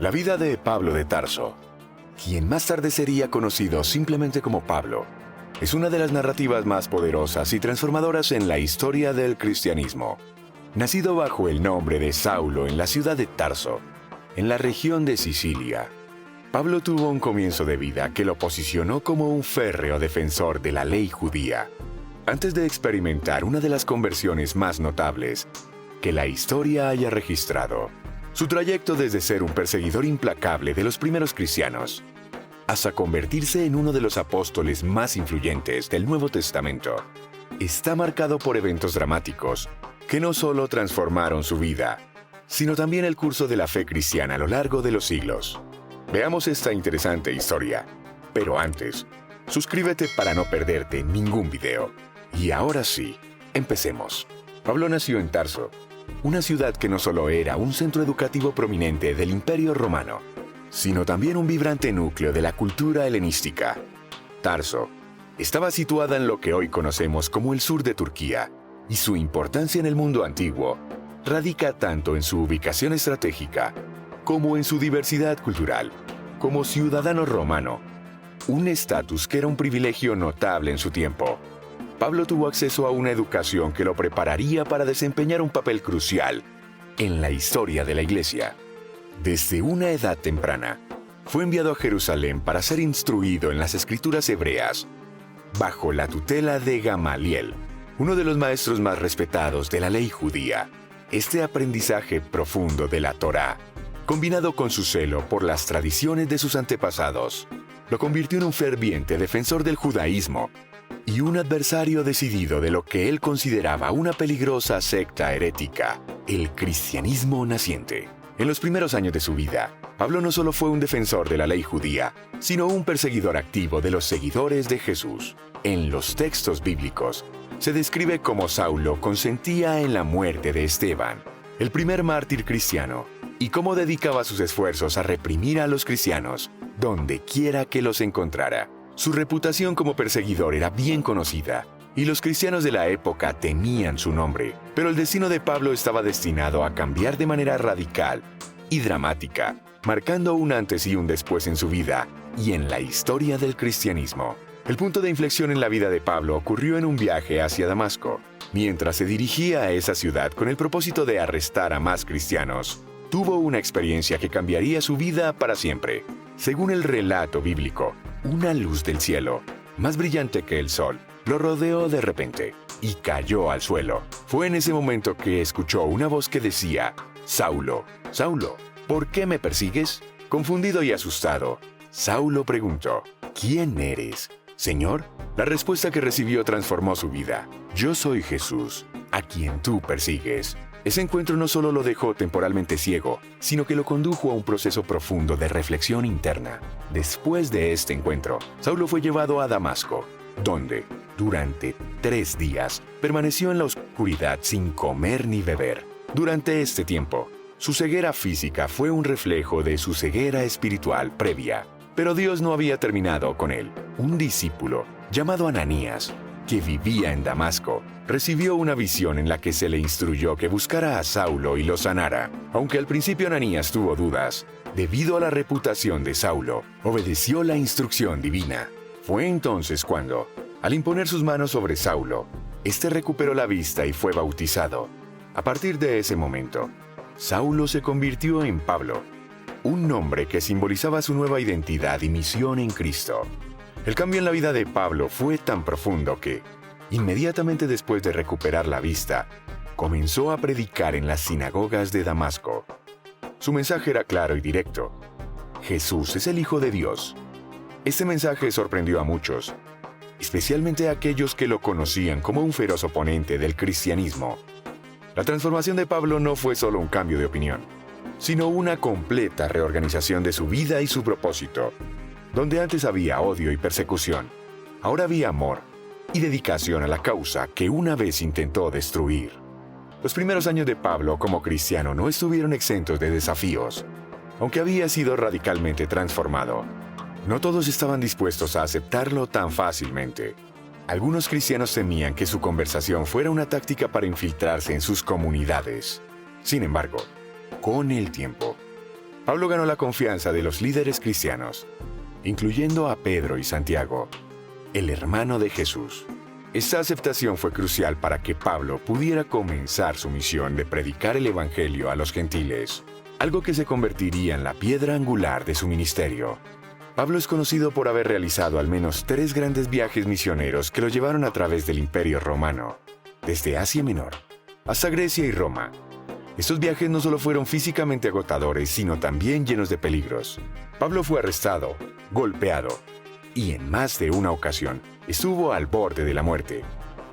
La vida de Pablo de Tarso, quien más tarde sería conocido simplemente como Pablo, es una de las narrativas más poderosas y transformadoras en la historia del cristianismo. Nacido bajo el nombre de Saulo en la ciudad de Tarso, en la región de Sicilia, Pablo tuvo un comienzo de vida que lo posicionó como un férreo defensor de la ley judía, antes de experimentar una de las conversiones más notables que la historia haya registrado. Su trayecto desde ser un perseguidor implacable de los primeros cristianos hasta convertirse en uno de los apóstoles más influyentes del Nuevo Testamento está marcado por eventos dramáticos que no solo transformaron su vida, sino también el curso de la fe cristiana a lo largo de los siglos. Veamos esta interesante historia, pero antes, suscríbete para no perderte ningún video. Y ahora sí, empecemos. Pablo nació en Tarso, una ciudad que no solo era un centro educativo prominente del Imperio Romano, sino también un vibrante núcleo de la cultura helenística. Tarso estaba situada en lo que hoy conocemos como el sur de Turquía, y su importancia en el mundo antiguo radica tanto en su ubicación estratégica como en su diversidad cultural. Como ciudadano romano, un estatus que era un privilegio notable en su tiempo, Pablo tuvo acceso a una educación que lo prepararía para desempeñar un papel crucial en la historia de la Iglesia. Desde una edad temprana, fue enviado a Jerusalén para ser instruido en las escrituras hebreas, bajo la tutela de Gamaliel, uno de los maestros más respetados de la ley judía. Este aprendizaje profundo de la Torá, combinado con su celo por las tradiciones de sus antepasados, lo convirtió en un ferviente defensor del judaísmo y un adversario decidido de lo que él consideraba una peligrosa secta herética, el cristianismo naciente. En los primeros años de su vida, Pablo no solo fue un defensor de la ley judía, sino un perseguidor activo de los seguidores de Jesús. En los textos bíblicos, se describe cómo Saulo consentía en la muerte de Esteban, el primer mártir cristiano, y cómo dedicaba sus esfuerzos a reprimir a los cristianos, donde quiera que los encontrara. Su reputación como perseguidor era bien conocida, y los cristianos de la época temían su nombre, pero el destino de Pablo estaba destinado a cambiar de manera radical y dramática, marcando un antes y un después en su vida y en la historia del cristianismo. El punto de inflexión en la vida de Pablo ocurrió en un viaje hacia Damasco. Mientras se dirigía a esa ciudad con el propósito de arrestar a más cristianos, tuvo una experiencia que cambiaría su vida para siempre. Según el relato bíblico, una luz del cielo, más brillante que el sol, lo rodeó de repente y cayó al suelo. Fue en ese momento que escuchó una voz que decía: «Saulo, Saulo, ¿por qué me persigues?». Confundido y asustado, Saulo preguntó: «¿Quién eres, Señor?». La respuesta que recibió transformó su vida: «Yo soy Jesús, a quien tú persigues». Ese encuentro no solo lo dejó temporalmente ciego, sino que lo condujo a un proceso profundo de reflexión interna. Después de este encuentro, Saulo fue llevado a Damasco, donde, durante 3 días, permaneció en la oscuridad sin comer ni beber. Durante este tiempo, su ceguera física fue un reflejo de su ceguera espiritual previa. Pero Dios no había terminado con él. Un discípulo, llamado Ananías, que vivía en Damasco, recibió una visión en la que se le instruyó que buscara a Saulo y lo sanara. Aunque al principio Ananías tuvo dudas, debido a la reputación de Saulo, obedeció la instrucción divina. Fue entonces cuando, al imponer sus manos sobre Saulo, este recuperó la vista y fue bautizado. A partir de ese momento, Saulo se convirtió en Pablo, un nombre que simbolizaba su nueva identidad y misión en Cristo. El cambio en la vida de Pablo fue tan profundo que, inmediatamente después de recuperar la vista, comenzó a predicar en las sinagogas de Damasco. Su mensaje era claro y directo: Jesús es el Hijo de Dios. Este mensaje sorprendió a muchos, especialmente a aquellos que lo conocían como un feroz oponente del cristianismo. La transformación de Pablo no fue solo un cambio de opinión, sino una completa reorganización de su vida y su propósito. Donde antes había odio y persecución, ahora había amor y dedicación a la causa que una vez intentó destruir. Los primeros años de Pablo como cristiano no estuvieron exentos de desafíos. Aunque había sido radicalmente transformado, no todos estaban dispuestos a aceptarlo tan fácilmente. Algunos cristianos temían que su conversación fuera una táctica para infiltrarse en sus comunidades. Sin embargo, con el tiempo, Pablo ganó la confianza de los líderes cristianos, incluyendo a Pedro y Santiago, el hermano de Jesús. Esta aceptación fue crucial para que Pablo pudiera comenzar su misión de predicar el Evangelio a los gentiles, algo que se convertiría en la piedra angular de su ministerio. Pablo es conocido por haber realizado al menos 3 grandes viajes misioneros que lo llevaron a través del Imperio Romano, desde Asia Menor hasta Grecia y Roma. Estos viajes no solo fueron físicamente agotadores, sino también llenos de peligros. Pablo fue arrestado, golpeado, y en más de una ocasión estuvo al borde de la muerte.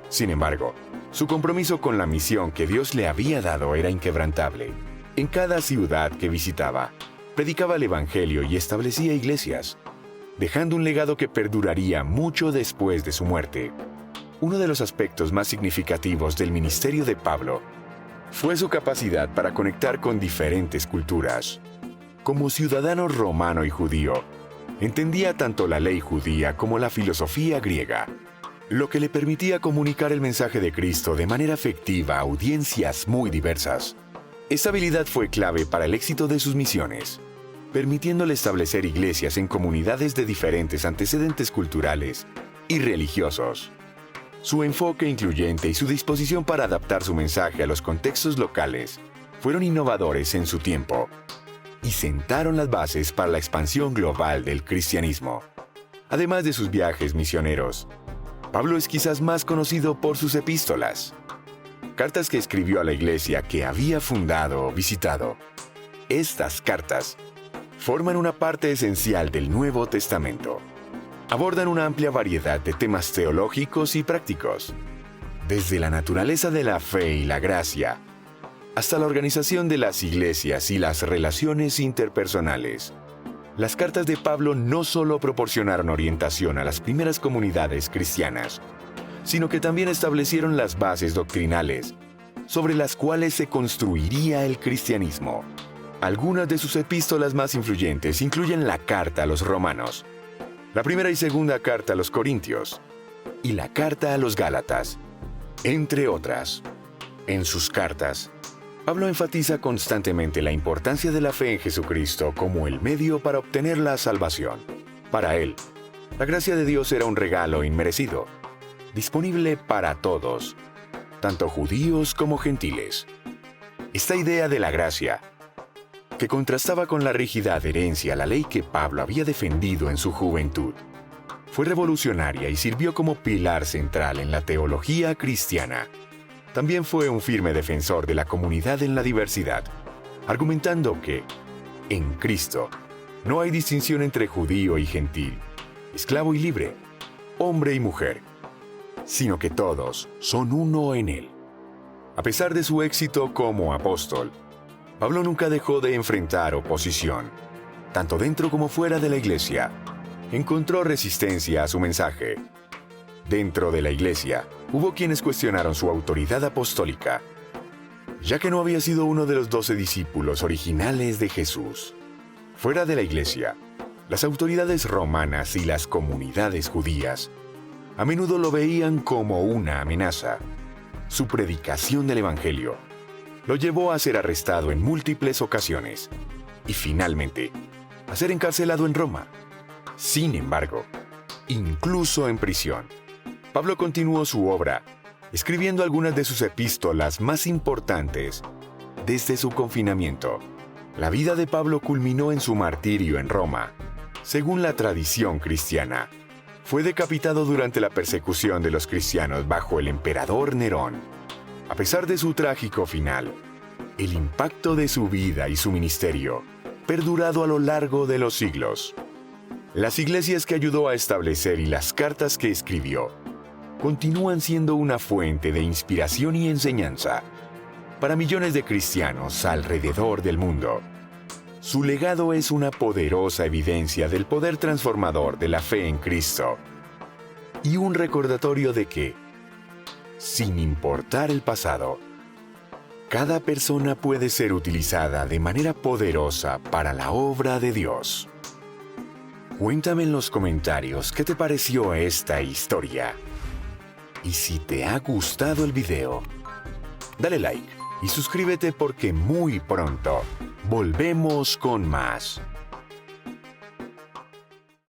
Sin embargo, su compromiso con la misión que Dios le había dado era inquebrantable. En cada ciudad que visitaba, predicaba el Evangelio y establecía iglesias, dejando un legado que perduraría mucho después de su muerte. Uno de los aspectos más significativos del ministerio de Pablo fue su capacidad para conectar con diferentes culturas. Como ciudadano romano y judío, entendía tanto la ley judía como la filosofía griega, lo que le permitía comunicar el mensaje de Cristo de manera efectiva a audiencias muy diversas. Esta habilidad fue clave para el éxito de sus misiones, permitiéndole establecer iglesias en comunidades de diferentes antecedentes culturales y religiosos. Su enfoque incluyente y su disposición para adaptar su mensaje a los contextos locales fueron innovadores en su tiempo y sentaron las bases para la expansión global del cristianismo. Además de sus viajes misioneros, Pablo es quizás más conocido por sus epístolas, cartas que escribió a la iglesia que había fundado o visitado. Estas cartas forman una parte esencial del Nuevo Testamento. Abordan una amplia variedad de temas teológicos y prácticos, desde la naturaleza de la fe y la gracia, hasta la organización de las iglesias y las relaciones interpersonales. Las cartas de Pablo no solo proporcionaron orientación a las primeras comunidades cristianas, sino que también establecieron las bases doctrinales sobre las cuales se construiría el cristianismo. Algunas de sus epístolas más influyentes incluyen la Carta a los Romanos, la primera y segunda carta a los Corintios y la carta a los Gálatas, entre otras. En sus cartas, Pablo enfatiza constantemente la importancia de la fe en Jesucristo como el medio para obtener la salvación. Para él, la gracia de Dios era un regalo inmerecido, disponible para todos, tanto judíos como gentiles. Esta idea de la gracia, que contrastaba con la rígida adherencia a la ley que Pablo había defendido en su juventud, fue revolucionaria y sirvió como pilar central en la teología cristiana. También fue un firme defensor de la comunidad en la diversidad, argumentando que, en Cristo, no hay distinción entre judío y gentil, esclavo y libre, hombre y mujer, sino que todos son uno en Él. A pesar de su éxito como apóstol, Pablo nunca dejó de enfrentar oposición, tanto dentro como fuera de la iglesia. Encontró resistencia a su mensaje. Dentro de la iglesia, hubo quienes cuestionaron su autoridad apostólica, ya que no había sido uno de los 12 discípulos originales de Jesús. Fuera de la iglesia, las autoridades romanas y las comunidades judías a menudo lo veían como una amenaza. Su predicación del Evangelio lo llevó a ser arrestado en múltiples ocasiones y finalmente a ser encarcelado en Roma. Sin embargo, incluso en prisión, Pablo continuó su obra, escribiendo algunas de sus epístolas más importantes desde su confinamiento. La vida de Pablo culminó en su martirio en Roma. Según la tradición cristiana, fue decapitado durante la persecución de los cristianos bajo el emperador Nerón. A pesar de su trágico final, el impacto de su vida y su ministerio perdurado a lo largo de los siglos. Las iglesias que ayudó a establecer y las cartas que escribió continúan siendo una fuente de inspiración y enseñanza para millones de cristianos alrededor del mundo. Su legado es una poderosa evidencia del poder transformador de la fe en Cristo y un recordatorio de que, sin importar el pasado, cada persona puede ser utilizada de manera poderosa para la obra de Dios. Cuéntame en los comentarios qué te pareció esta historia. Y si te ha gustado el video, dale like y suscríbete porque muy pronto Volvemos con más.